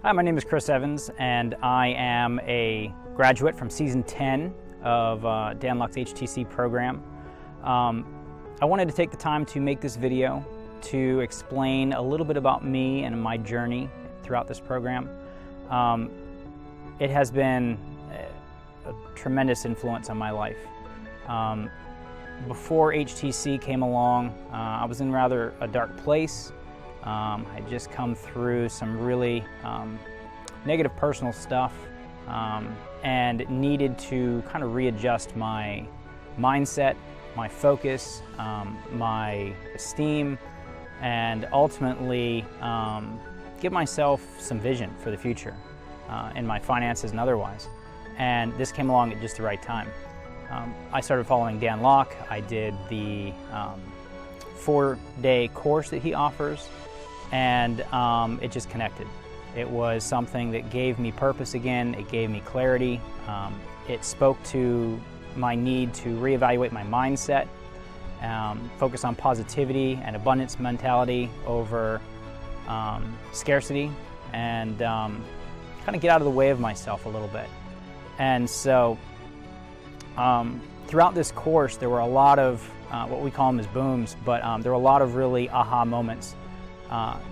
Hi, my name is Chris Evans, and I am a graduate from Season 10 of Dan Luck's HTC program. I wanted to take the time to make this video to explain a little bit about me and my journey throughout this program. It has been a tremendous influence on my life. Before HTC came along, I was in rather a dark place. I'd just come through some really negative personal stuff and needed to kind of readjust my mindset, my focus, my esteem, and ultimately give myself some vision for the future in my finances and otherwise. And this came along at just the right time. I started following Dan Luck. I did the 4-day course that he offers, and it just connected. It was something that gave me purpose again. It gave me clarity. It spoke to my need to reevaluate my mindset, focus on positivity and abundance mentality over scarcity, and kind of get out of the way of myself a little bit. And so throughout this course, there were a lot of what we call them as booms, but there were a lot of really aha moments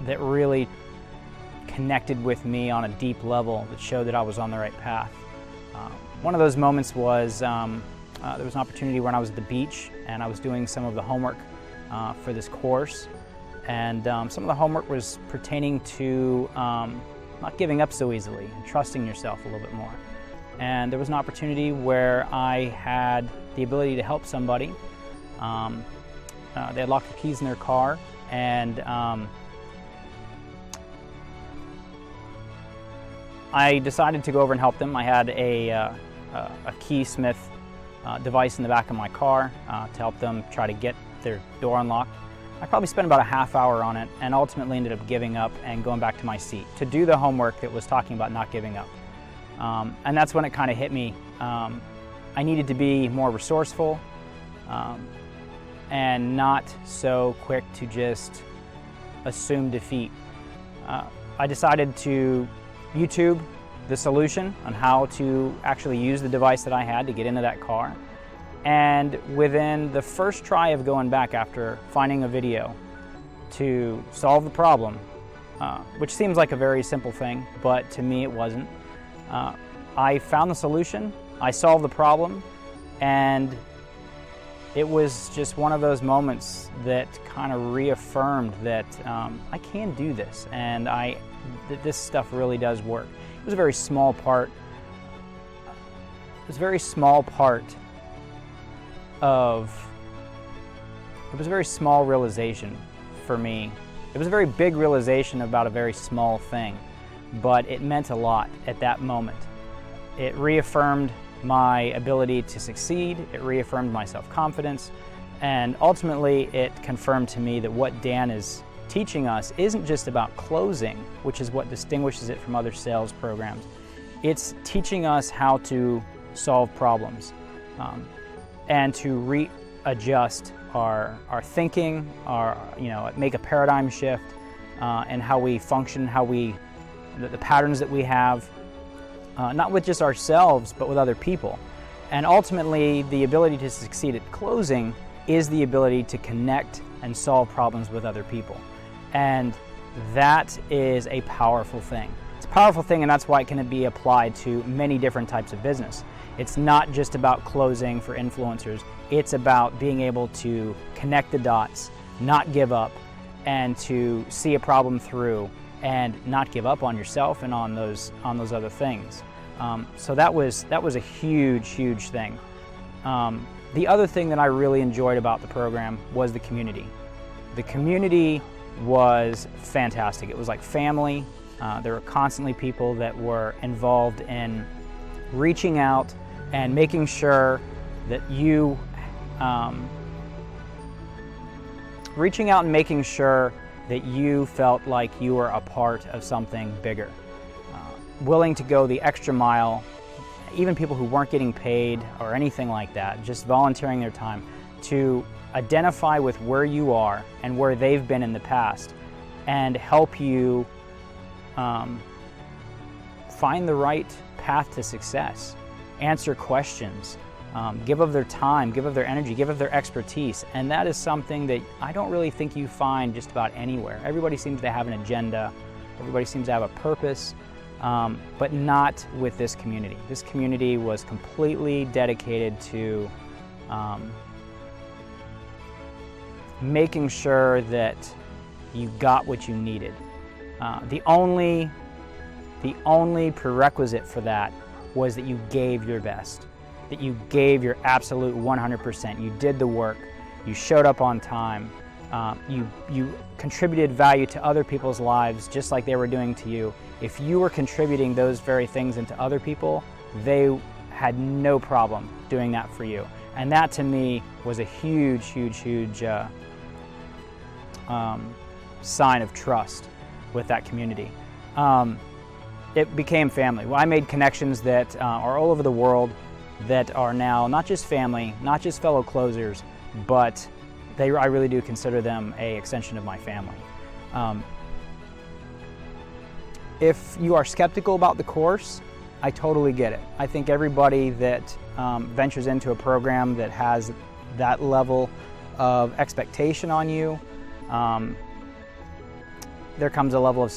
that really connected with me on a deep level that showed that I was on the right path. One of those moments was there was an opportunity when I was at the beach and I was doing some of the homework for this course, and some of the homework was pertaining to not giving up so easily and trusting yourself a little bit more. And there was an opportunity where I had the ability to help somebody. They had locked the keys in their car, and I decided to go over and help them. I had a keysmith device in the back of my car to help them try to get their door unlocked. I probably spent about a half hour on it and ultimately ended up giving up and going back to my seat to do the homework that was talking about not giving up. And that's when it kind of hit me. I needed to be more resourceful and not so quick to just assume defeat. I decided to YouTube the solution on how to actually use the device that I had to get into that car. And within the first try of going back after finding a video to solve the problem, which seems like a very simple thing, but to me it wasn't. I found the solution, I solved the problem, and it was just one of those moments that kind of reaffirmed that I can do this, and that this stuff really does work. It was a very small part. It was a very small realization for me. It was a very big realization about a very small thing, but it meant a lot at that moment. It reaffirmed my ability to succeed, it reaffirmed my self-confidence, and ultimately it confirmed to me that what Dan is teaching us isn't just about closing, which is what distinguishes it from other sales programs. It's teaching us how to solve problems and to readjust our thinking, make a paradigm shift in how we function, the patterns that we have, not with just ourselves, but with other people. And ultimately, the ability to succeed at closing is the ability to connect and solve problems with other people. And that is a powerful thing. It's a powerful thing, and that's why it can be applied to many different types of business. It's not just about closing for influencers. It's about being able to connect the dots, not give up, and to see a problem through and not give up on yourself and on those other things. So that was a huge thing. The other thing that I really enjoyed about the program was the community. The community was fantastic. It was like family. There were constantly people that were involved in reaching out and making sure that you felt like you were a part of something bigger. Willing to go the extra mile, even people who weren't getting paid or anything like that, just volunteering their time to identify with where you are and where they've been in the past and help you find the right path to success, answer questions, give of their time, give of their energy, give of their expertise. And that is something that I don't really think you find just about anywhere. Everybody seems to have an agenda, everybody seems to have a purpose, but not with this community. This community was completely dedicated to making sure that you got what you needed. The only prerequisite for that was that you gave your best, that you gave your absolute 100%. You did the work, you showed up on time, you contributed value to other people's lives just like they were doing to you. If you were contributing those very things into other people, they had no problem doing that for you. And that to me was a huge sign of trust with that community. It became family. Well, I made connections that are all over the world that are now not just family, not just fellow closers, but I really do consider them an extension of my family. If you are skeptical about the course, I totally get it. I think everybody that ventures into a program that has that level of expectation on you, there comes a level of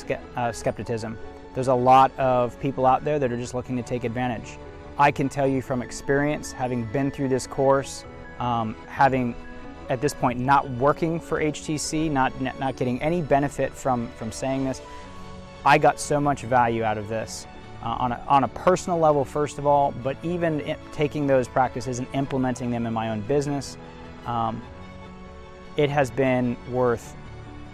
skepticism. There's a lot of people out there that are just looking to take advantage. I can tell you from experience, having been through this course, having at this point not working for HTC, not getting any benefit from saying this, I got so much value out of this on a personal level, first of all, but even taking those practices and implementing them in my own business, it has been worth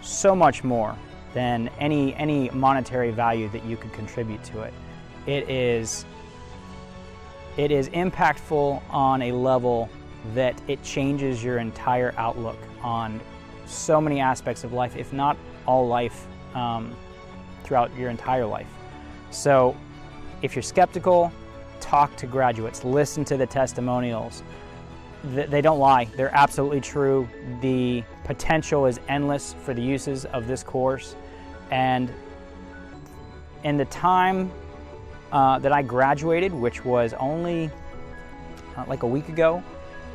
so much more than any monetary value that you could contribute to it. It is impactful on a level that it changes your entire outlook on so many aspects of life, if not all life, throughout your entire life. So if you're skeptical, talk to graduates, listen to the testimonials. They don't lie, they're absolutely true. The potential is endless for the uses of this course. And in the time that I graduated, which was only like a week ago,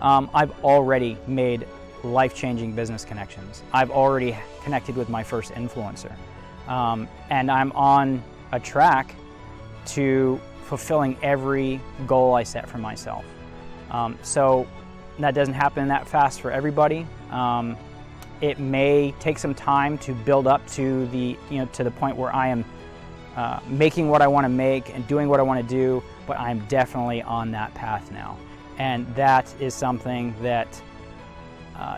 I've already made life-changing business connections. I've already connected with my first influencer. And I'm on a track to fulfilling every goal I set for myself. So that doesn't happen that fast for everybody. It may take some time to build up to the point where I am making what I want to make and doing what I want to do, but I'm definitely on that path now. And that is something that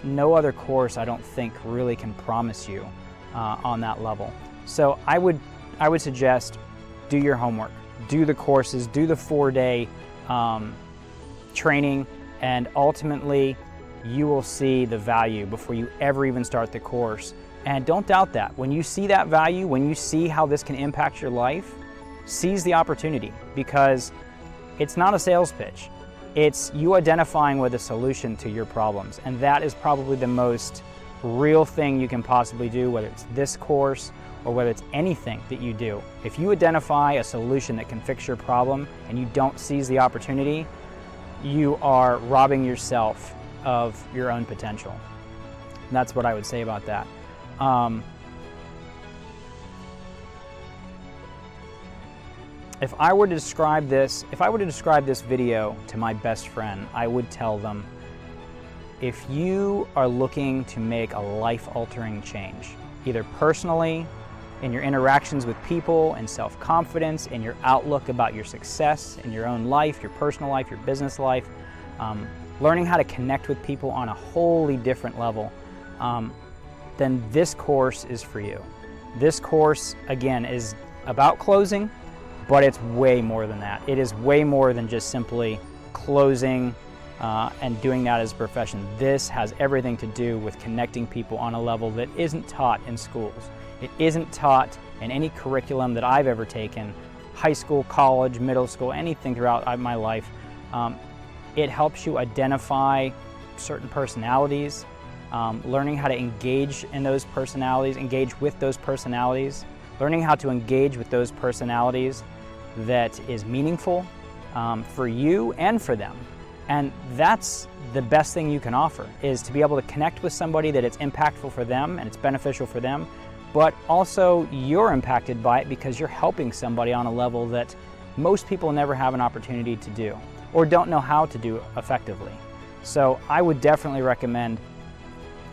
no other course, I don't think, really can promise you on that level. So I would suggest do your homework, do the courses, do the 4-day training, and ultimately you will see the value before you ever even start the course. And don't doubt that. When you see that value, when you see how this can impact your life, seize the opportunity, because it's not a sales pitch. It's you identifying with a solution to your problems. And that is probably the most real thing you can possibly do, whether it's this course or whether it's anything that you do. If you identify a solution that can fix your problem and you don't seize the opportunity, you are robbing yourself of your own potential. And that's what I would say about that. If I were to describe this video to my best friend, I would tell them, if you are looking to make a life-altering change, either personally, in your interactions with people, in self-confidence, in your outlook about your success, in your own life, your personal life, your business life, learning how to connect with people on a wholly different level, then this course is for you. This course, again, is about closing, but it's way more than that. It is way more than just simply closing and doing that as a profession. This has everything to do with connecting people on a level that isn't taught in schools. It isn't taught in any curriculum that I've ever taken, high school, college, middle school, anything throughout my life. It helps you identify certain personalities, learning how to engage in those personalities, engage with those personalities, learning how to engage with those personalities that is meaningful for you and for them. And that's the best thing you can offer, is to be able to connect with somebody that it's impactful for them and it's beneficial for them, but also you're impacted by it because you're helping somebody on a level that most people never have an opportunity to do or don't know how to do effectively. So I would definitely recommend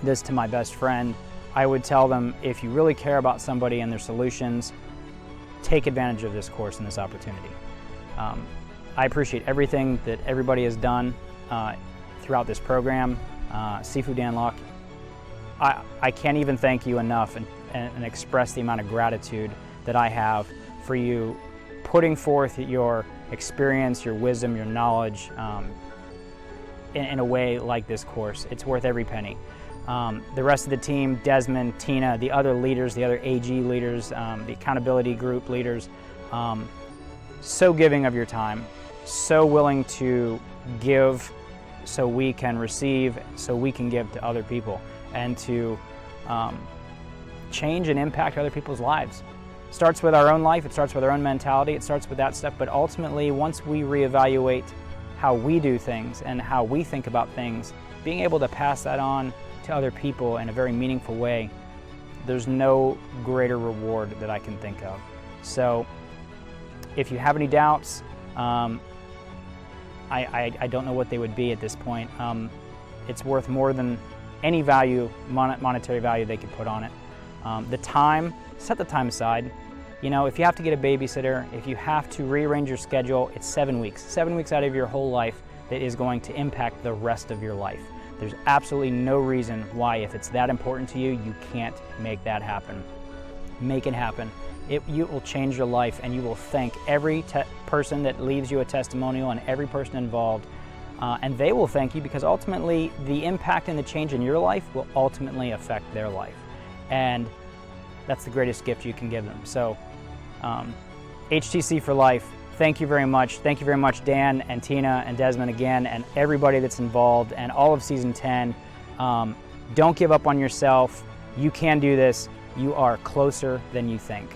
this to my best friend. I would tell them, if you really care about somebody and their solutions, take advantage of this course and this opportunity. I appreciate everything that everybody has done throughout this program. Seafood Dan Locke, I can't even thank you enough and express the amount of gratitude that I have for you putting forth your experience, your wisdom, your knowledge in a way like this course. It's worth every penny. The rest of the team, Desmond, Tina, the other leaders, the other AG leaders, the accountability group leaders, so giving of your time, so willing to give so we can receive, so we can give to other people, and to change and impact other people's lives. It starts with our own life, it starts with our own mentality, it starts with that stuff, but ultimately once we reevaluate how we do things and how we think about things, being able to pass that on to other people in a very meaningful way, there's no greater reward that I can think of. So if you have any doubts, I don't know what they would be at this point. It's worth more than any value, monetary value they could put on it. The time, set the time aside. You know, if you have to get a babysitter, if you have to rearrange your schedule, it's 7 weeks. 7 weeks out of your whole life that is going to impact the rest of your life. There's absolutely no reason why, if it's that important to you, you can't make that happen. Make it happen. It will change your life, and you will thank every person that leaves you a testimonial and every person involved. And they will thank you, because ultimately the impact and the change in your life will ultimately affect their life. And that's the greatest gift you can give them. So HTC for life, thank you very much. Thank you very much, Dan and Tina and Desmond again, and everybody that's involved, and all of season 10. Don't give up on yourself. You can do this. You are closer than you think.